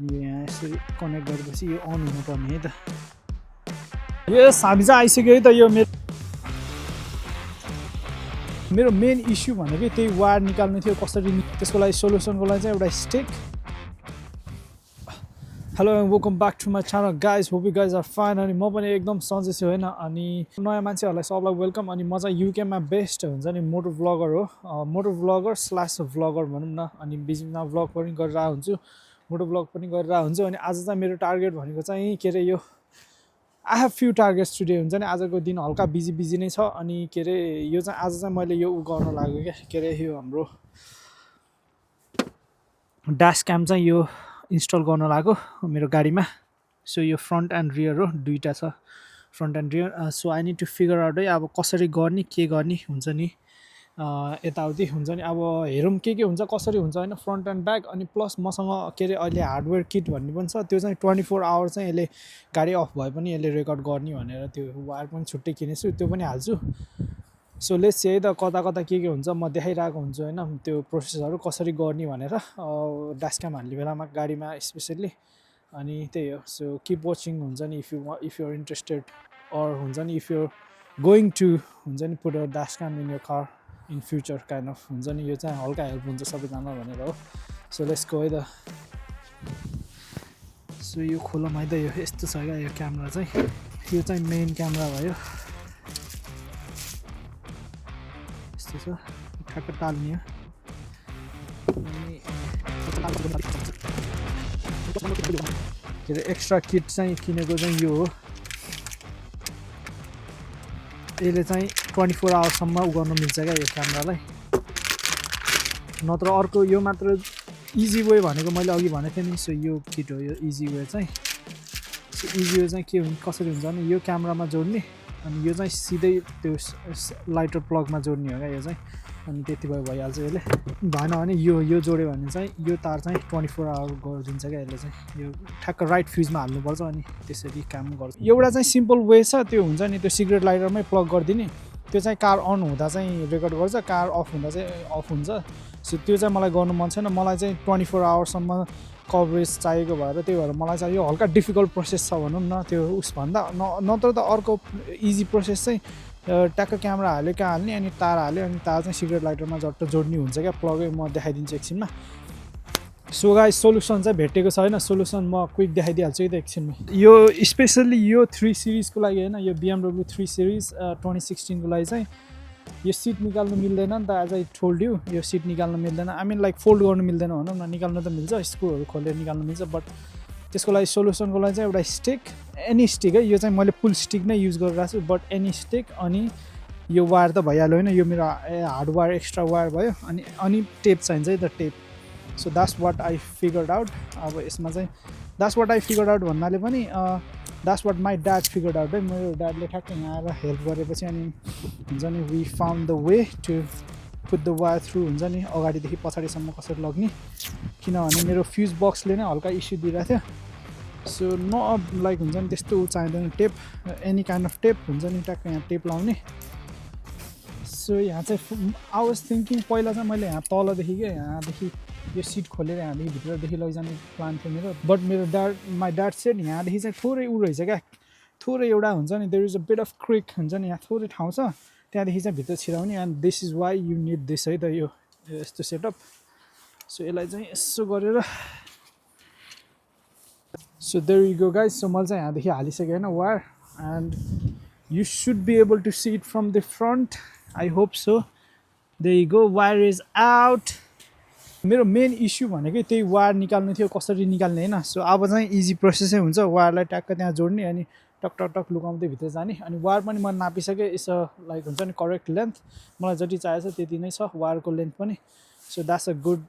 यो यहाँ यसरी कनेक्ट गरेपछि यो अन हुनुपर्ने है त यस हामी चाहिँ आइसक्यो है त यो मेरो मेन इस्यु भनेकै त्यही वायर निकाल्नु थियो कसरी त्यसको लागि सोल्युसनको लागि चाहिँ एउटा stick hello and welcome back to my channel guys hope you guys are fine अनि म पनि एकदम सन्चै छु होइन अनि नयाँ मान्छेहरूलाई सबलाई वेलकम अनि म चाहिँ युकेमा बेस्ट हुन्छ नि मोटो भ्लगर हो मोटो भ्लगर स्ल्यास भ्लगर भनौँ न अनि बिचमा भ्लग पनि गरेर हुन्छु मोटो भ्लग पनि गरेर हुन्छु अनि आज चाहिँ मेरो टार्गेट भनेको चाहिँ के अरे यो I have few targets today हुन्छ नि आजको दिन हल्का बिजी नै छ अनि के अरे यो चाहिँ आज चाहिँ मैले यो गर्न लाग्यो क्या के अरे यो हाम्रो ड्यास क्याम चाहिँ यो इन्स्टल गर्न लाग्यो मेरो गाडीमा सो यो फ्रन्ट एन्ड रियर हो दुईटा छ front and rear so I need to figure out है अब कसरी गर्ने के गर्ने हुन्छ नि यताउति हुन्छ नि अब हेरौँ के हुन्छ कसरी हुन्छ होइन फ्रन्ट एन्ड ब्याक अनि प्लस मसँग के अरे अहिले हार्डवेयर किट भन्ने पनि छ त्यो चाहिँ 24 आवर चाहिँ यसले गाडी अफ भए पनि यसले रेकर्ड गर्ने भनेर त्यो वायर पनि छुट्टै किनेछु त्यो पनि हाल्छु सो लेट्स सी है त कता के हुन्छ म देखाइरहेको हुन्छु होइन त्यो प्रोसेसहरू कसरी गर्ने भनेर ड्यासक्याम हाल्ने बेलामा गाडीमा स्पेसल्ली अनि त्यही हो सो किप वाचिङ हुन्छ नि if you are interested or हुन्छ नि इफ यु गोइङ टु हुन्छ नि put a dashcam in your car in future kind of हुन्छ नि यो चाहिँ हल्का हेल्प हुन्छ सबैजना भनेर हो सो लेट्स गो है त सो यो खोलौँ है त यो यस्तो छ क्या यो क्यामेरा चाहिँ यो चाहिँ मेन क्यामेरा भयो यस्तो छ ठ्याक्क टाल्ने के अरे एक्स्ट्रा किट चाहिँ किनेको चाहिँ यो हो यसले चाहिँ 24 आवरसम्म गर्न मिल्छ क्या यो क्यामेरालाई नत्र अर्को यो मात्र इजी वे भनेको मैले अघि भनेको थिएँ नि सो यो किट हो यो इजी वे चाहिँ सो इजी वे चाहिँ के कसरी हुन्छ भने यो क्यामेरामा जोड्ने अनि यो चाहिँ सिधै त्यो लाइटर प्लगमा जोड्ने हो क्या यो चाहिँ अनि त्यति भइहाल्छ यसले भएन भने यो जोड्यो भने चाहिँ यो तार चाहिँ 24 आवर गरिदिन्छ क्या यसले चाहिँ यो ठ्याक्क राइट फ्युजमा हाल्नुपर्छ अनि त्यसरी काम गर्छ एउटा चाहिँ सिम्पल वे छ त्यो हुन्छ नि त्यो सिगरेट लाइटरमै प्लग गरिदिने त्यो चाहिँ कार अन हुँदा चाहिँ रेकर्ड गर्छ कार अफ हुँदा चाहिँ अफ हुन्छ सो त्यो चाहिँ मलाई गर्नु मन छैन मलाई चाहिँ 24 आवरसम्म कभरेज चाहिएको भएर त्यही भएर मलाई चाहिँ यो हल्का डिफिकल्ट प्रोसेस छ भनौँ न त्यो उसभन्दा नत्र त अर्को इजी प्रोसेस चाहिँ ट्याक्क क्यामेरा हाल्यो कहाँ हाल्ने अनि तार हाल्यो अनि तार चाहिँ सिगरेट लाइटरमा झट्ट जोड्ने हुन्छ क्या प्लगै म देखाइदिन्छु एकछिनमा सो गाइस सोल्युसन चाहिँ भेटेको छैन सोल्युसन म क्विक देखाइदिइहाल्छु है त एकछिनमा यो स्पेसल्ली यो 3 सिरिजको लागि होइन यो BMW 3 सिरिज 2016 को लागि चाहिँ यो सिट निकाल्नु मिल्दैन नि त एज आई टोल्ड यु यो सिट निकाल्नु मिल्दैन आई मिन लाइक फोल्ड गर्नु मिल्दैन भनौँ न निकाल्नु त मिल्छ स्क्रुहरू खोलेर निकाल्नु मिल्छ बट त्यसको लागि सोल्युसनको लागि चाहिँ एउटा स्टिक एनी स्टिक है यो चाहिँ मैले फुल स्टिक नै युज गरिरहेको छु बट एनी स्टिक अनि यो वायर त भइहाल्यो होइन यो मेरो हार्ड वायर एक्स्ट्रा वायर भयो अनि टेप चाहिन्छ है त tape so that's what I figured out अब यसमा चाहिँ that's what I figured out भन्नाले पनि that's what my dad figured out है मेरो ड्याडले ठ्याक्कै यहाँ आएर हेल्प गरेपछि अनि हुन्छ नि we found the way to put the wire through हुन्छ नि अगाडिदेखि पछाडिसम्म कसरी लग्ने किनभने मेरो फ्युज बक्सले नै हल्का इस्यु दिइरहेको थियो सो न लाइक हुन्छ नि त्यस्तो चाहिँदैन tape any kind of tape हुन्छ नि ट्याक्क यहाँ टेप लाउने सो यहाँ चाहिँ आई वाज थिङ्किङ पहिला चाहिँ मैले यहाँ तलदेखि क्या यहाँदेखि यो सिट खोलेर यहाँदेखि भित्रदेखि लैजाने प्लान थियो मेरो बट मेरो माई ड्याड सेट यहाँदेखि चाहिँ थोरै उ रहेछ क्या थोरै एउटा हुन्छ नि there is a bit of crick हुन्छ नि यहाँ थोरै ठाउँ छ त्यहाँदेखि चाहिँ भित्र छिराउने and this is why you need this है त यो यस्तो सेटअप सो यसलाई चाहिँ यसो गरेर so there you go guys so मैले चाहिँ यहाँदेखि हालिसकेँ होइन wire and you should be able to see it from the front I hope so there you go wire is out मेरो मेन इस्यु भनेकै त्यही वायर निकाल्नु थियो कसरी निकाल्ने होइन सो अब चाहिँ इजी प्रोसेसै हुन्छ वायरलाई ट्याक्क त्यहाँ जोड्ने अनि टक टक टक लुकाउँदै भित्र जाने अनि वायर पनि म नापिसकेँ यसो लाइक हुन्छ नि करेक्ट लेन्थ मलाई जति चाहिएको छ त्यति नै छ वायरको लेन्थ पनि so that's a good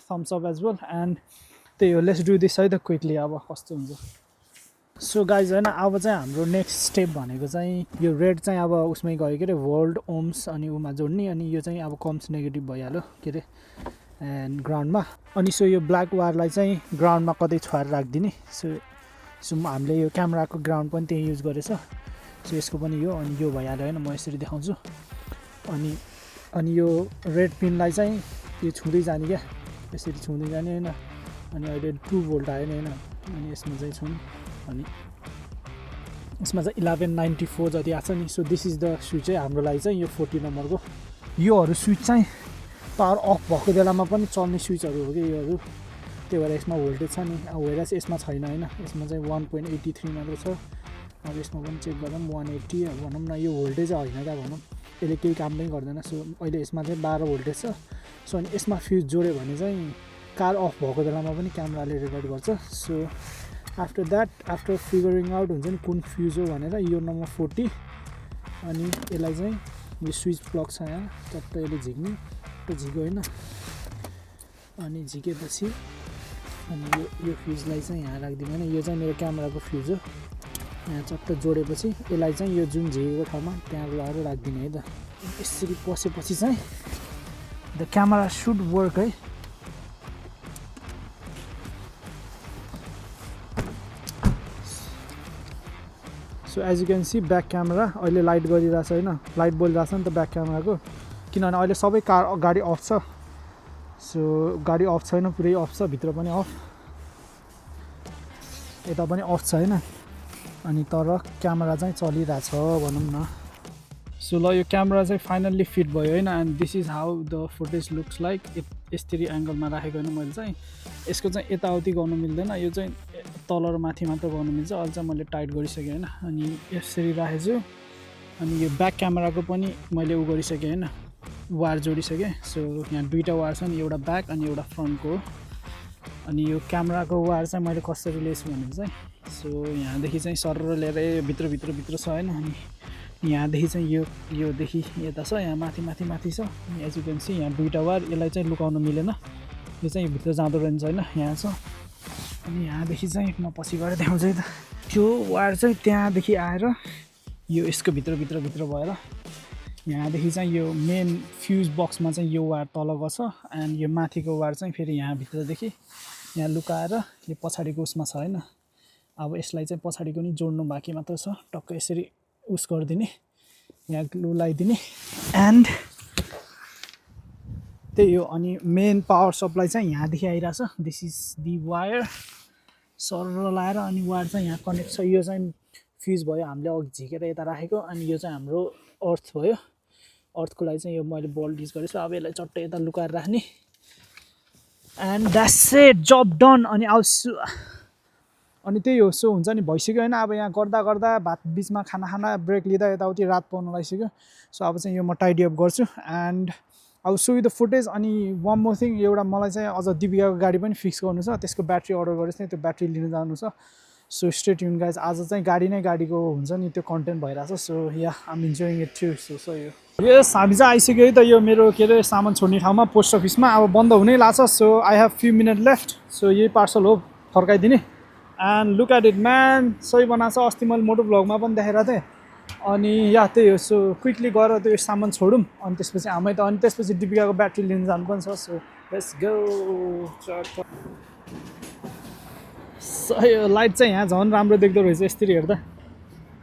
thumbs up as well and त्यही हो लेट्स डु दिस है त क्विकली अब कस्तो हुन्छ सो गाइज होइन अब चाहिँ हाम्रो नेक्स्ट स्टेप भनेको चाहिँ यो रेड चाहिँ अब उसमै गयो के अरे वर्ल्ड ओम्स अनि उमा जोड्ने अनि यो चाहिँ अब कम्स नेगेटिभ भइहाल्यो के अरे एन्ड ग्राउन्डमा अनि सो यो ब्ल्याक वायरलाई चाहिँ ग्राउन्डमा कतै छुवाएर राखिदिने सो हामीले यो क्यामेराको ग्राउन्ड पनि त्यही युज गरेछ सो यसको पनि यो अनि यो भइहाल्यो होइन म यसरी देखाउँछु अनि यो रेड पिनलाई चाहिँ यो छुँदै जाने क्या यसरी छुँदै जाने होइन अनि अहिले 2 भोल्ट आयो नि हैन अनि यसमा चाहिँ छौँ अनि यसमा चाहिँ 1194 जति आछ नि so this is the switch चाहिँ हाम्रो लागि चाहिँ यो 40 नम्बरको योहरू स्विच चाहिँ पावर अफ भएको बेलामा पनि चल्ने स्विचहरू हो कि योहरू त्यही भएर यसमा भोल्टेज छ नि अब हेरेर चाहिँ यसमा छैन हैन यसमा चाहिँ 1.83 मात्र छ अब यसमा पनि चेक गर्दा पनि 180 भनौँ न यो भोल्टेज होइन क्या भनौँ यसले केही काम पनि गर्दैन सो अहिले यसमा चाहिँ 12 भोल्टेज छ सो अनि यसमा फ्युज जोड्यो भने चाहिँ कार अफ भएको बेलामा पनि क्यामेराले रेकर्ड गर्छ so after that after figuring out हुन्छ नि कुन फ्युज हो भनेर यो नम्बर 40 अनि यसलाई चाहिँ यो स्विच प्लग छ यहाँ टक्क यसले झिक्ने त्यो झिक्यो होइन अनि झिकेपछि अनि यो फ्युजलाई चाहिँ यहाँ राखिदिनु होइन यो चाहिँ मेरो क्यामेराको फ्युज हो यहाँ चट्ट जोडेपछि यसलाई चाहिँ यो जुन झिकेको ठाउँमा त्यहाँ लगाएर राखिदिने है त यसरी पसेपछि चाहिँ द क्यामेरा सुड वर्क है so as you can see back camera अहिले लाइट गरिरहेको छ होइन लाइट बलिरहेको छ नि त ब्याक क्यामेराको किनभने अहिले सबै गाडी अफ छ सो गाडी अफ छैन पुरै अफ छ भित्र पनि अफ यता पनि अफ छ होइन अनि तर क्यामेरा चाहिँ चलिरहेछ भनौँ न सो ल यो क्यामेरा चाहिँ फाइनल्ली फिट भयो होइन and this is how the footage looks like यसरी एङ्गलमा राखेको होइन मैले चाहिँ यसको चाहिँ यताउति गर्नु मिल्दैन यो चाहिँ तल र माथि मात्र गर्नु मिल्छ अहिले चाहिँ मैले टाइट गरिसकेँ होइन अनि यसरी राखेको छु अनि यो ब्याक क्यामेराको पनि मैले उ गरिसकेँ होइन वायर जोडिसकेँ सो यहाँ दुईवटा वायर छ नि एउटा ब्याक अनि एउटा फ्रन्टको अनि यो क्यामेराको वायर चाहिँ मैले कसरी लिएछु भने चाहिँ सो यहाँदेखि चाहिँ सरर लिएर भित्र छ होइन अनि यहाँदेखि चाहिँ योदेखि यता छ यहाँ माथि छ अनि एज यु क्यान सी यहाँ दुईवटा वायर यसलाई चाहिँ लुकाउनु मिलेन यो चाहिँ भित्र जाँदो रहेछ होइन यहाँ छ अनि यहाँदेखि चाहिँ म पछि गएर देखाउँछु है त त्यो वायर चाहिँ त्यहाँदेखि आएर यो यसको भित्र भएर यहाँदेखि चाहिँ यो मेन फ्युज बक्समा चाहिँ यो वायर तल गर्छ एन्ड यो माथिको वायर चाहिँ फेरि यहाँ भित्रदेखि यहाँ लुकाएर यो पछाडिको उसमा छ होइन अब यसलाई चाहिँ पछाडिको नि जोड्नु बाँकी मात्र छ टक्क यसरी उस गरिदिने यहाँ ग्लु लगाइदिने एन्ड त्यही हो अनि मेन पावर सप्लाई चाहिँ यहाँदेखि आइरहेछ दिस इज दि वायर सरर लाएर अनि वायर चाहिँ यहाँ कनेक्ट छ यो चाहिँ फ्युज भयो हामीले अघि झिकेर यता राखेको अनि यो चाहिँ हाम्रो अर्थ भयो अर्थको लागि चाहिँ यो मैले बल्ब युज गरेछु अब यसलाई चट्टै यता लुकाएर राख्ने and that's it job done अनि आउँछु अनि त्यही हो सो हुन्छ नि भइसक्यो होइन अब यहाँ गर्दा भात बिचमा खाना ब्रेक लिँदा यताउति रात पाउनु लागिसक्यो सो अब चाहिँ यो म टाइडी अप गर्छु एन्ड अब सो द फुटेज अनि वान मोर थिङ एउटा मलाई चाहिँ अझ दिपिकाको गाडी पनि फिक्स गर्नु छ त्यसको ब्याट्री अर्डर गरेको थिएँ त्यो ब्याट्री लिन जानु छ सो स्टे ट्युन गाइज आज चाहिँ गाडीको हुन्छ नि त्यो कन्टेन्ट भइरहेछ so yeah I'm enjoying it too so यो यस हामी चाहिँ आइसक्यो है त यो मेरो के अरे सामान छोड्ने ठाउँमा पोस्ट अफिसमा अब बन्द हुनै लाग्छ so I have few minute left so यही पार्सल हो फर्काइदिने and look at it man सही बनाएको छ अस्ति मैले मोटो भ्लगमा पनि देखाइरहेको थिएँ अनि या त्यही हो सो क्विकली गएर त्यो सामान छोडौँ अनि त्यसपछि हामी त अनि त्यसपछि दिपिकाको ब्याट्री लिन जानु पनि छ सो लेट्स गो सही लाइट चाहिँ यहाँ झन् राम्रो देख्दो रहेछ यसरी हेर्दा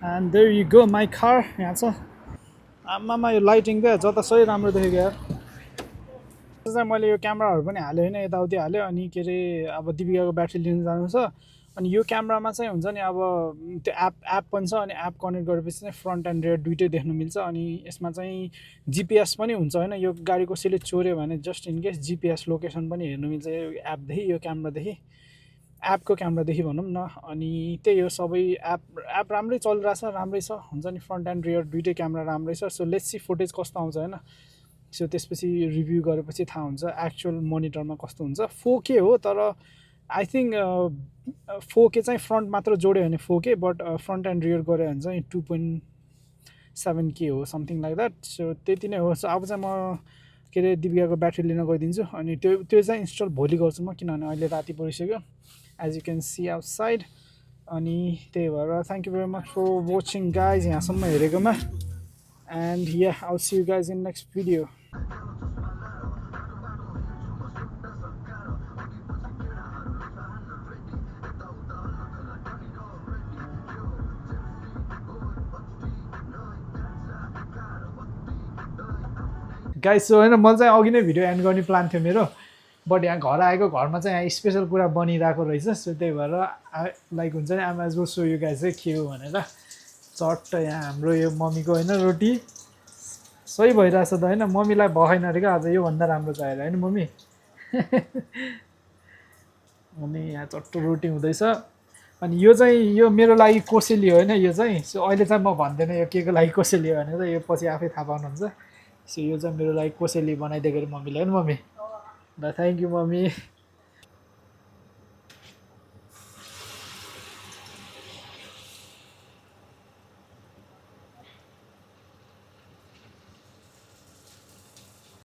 and there you go my car यहाँ छ आमामा यो लाइटिङ त जता सही राम्रो देखेको यार चाहिँ मैले यो क्यामेराहरू पनि हालेँ होइन यताउति हाल्यो अनि के अरे अब दिपिकाको ब्याट्री लिन जानु छ अनि यो क्यामेरामा चाहिँ हुन्छ नि अब त्यो एप पनि छ अनि एप कनेक्ट गरेपछि चाहिँ फ्रन्ट एन्ड रेयर दुइटै देख्नु मिल्छ अनि यसमा चाहिँ जिपिएस पनि हुन्छ होइन यो गाडी कसैले चोर्यो भने just in case GPS location पनि हेर्नु मिल्छ यो एपदेखि यो क्यामेरादेखि एपको क्यामेरादेखि भनौँ न अनि त्यही हो सबै एप राम्रै चलिरहेछ राम्रै छ हुन्छ नि फ्रन्ट एन्ड रेयर दुइटै क्यामेरा राम्रै छ सो लेट्स सी फुटेज कस्तो आउँछ होइन सो त्यसपछि रिभ्यू गरेपछि थाहा हुन्छ एक्चुअल मोनिटरमा कस्तो हुन्छ 4K हो तर आई थिङ्क 4K चाहिँ फ्रन्ट मात्र जोड्यो भने 4K but front and rear गऱ्यो भने चाहिँ 2.7K हो समथिङ लाइक द्याट सो त्यति नै हो सो अब चाहिँ म के अरे दिपिकाको ब्याट्री लिन गइदिन्छु अनि त्यो चाहिँ इन्स्टल भोलि गर्छु म किनभने अहिले राति परिसक्यो as you can see outside अनि त्यही भएर thank you very much for watching guys यहाँसम्म हेरेकोमा एन्ड या आउ see you guys in next video guys so होइन मैले चाहिँ अघि नै भिडियो एन्ड गर्ने प्लान थियो मेरो बट यहाँ घर आएको घरमा चाहिँ यहाँ स्पेसल कुरा बनिरहेको रहेछ सो त्यही भएर लाइक हुन्छ नि आमा जो सो यो गाई चाहिँ के हो भनेर चट्ट यहाँ हाम्रो यो मम्मीको होइन रोटी सही भइरहेछ त होइन मम्मीलाई भएन अरे क्या आज योभन्दा राम्रो छ अरे होइन मम्मी अनि यहाँ चट्ट रोटी हुँदैछ अनि यो चाहिँ यो मेरो लागि कोसेली होइन यो चाहिँ सो अहिले चाहिँ म भन्दैन यो के को लागि कोसेली हो भनेर यो पछि आफै थाहा पाउनुहुन्छ सो यो चाहिँ मेरो लागि कोसेली बनाइदिएको अरे मम्मीले होइन मम्मी ल थ्याङ्क यू मम्मी